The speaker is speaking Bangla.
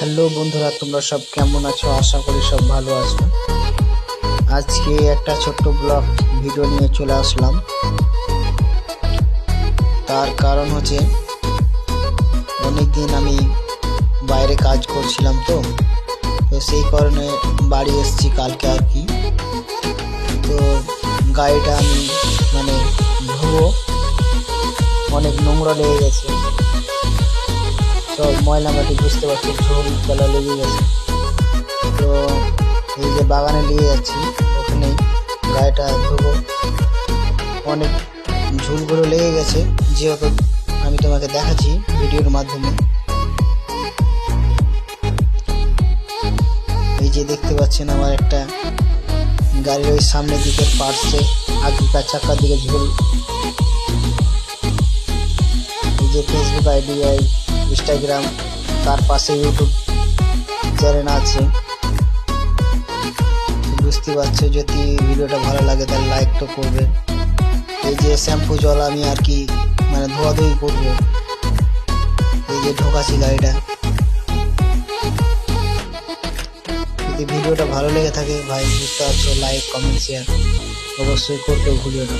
হ্যালো বন্ধুরা, তোমরা সব কেমন আছো? আশা করি সব ভালো আছো। আজকে একটা ছোট্ট ব্লগ ভিডিও নিয়ে চলে আসলাম। তার কারণ হচ্ছে অনেকদিন আমি বাইরে কাজ করছিলাম, তো সেই কারণে বাড়ি এসেছি কালকে আর কি। তো গাড়িটা আমি ধুবো, অনেক নোংরা লেগে গেছে, সব ময়লা মাটি, বুঝতে পারছি, ঝোল তলা লেগে গেছে। তো এই যে বাগানে নিয়ে যাচ্ছি, ওখানে গাড়িটা ধুবো, অনেক ঝুলগুলো লেগে গেছে, যেহেতু আমি তোমাকে দেখাচ্ছি ভিডিওর মাধ্যমে। এই যে দেখতে পাচ্ছেন আমার একটা গাড়ির ওই সামনের দিকের পার্শ্বে আগেকার চাকার দিকে ঝুল। এই যে ফেসবুক আইডি, ইনস্টাগ্রাম, তার পাশে ইউটিউব চ্যানেল আছে। বুঝতে পারছো, যদি ভিডিওটা ভালো লাগে তাহলে লাইক তো করবে। এই যে শ্যাম্পু জল আমি আর কি ধোয়াধুয়ি করবো, এই যে ঢোকাচ্ছি গাড়িটা। যদি ভিডিওটা ভালো লেগে থাকে ভাই, বুঝতে পারছো, লাইক কমেন্ট শেয়ার অবশ্যই করতে ভুলিও না।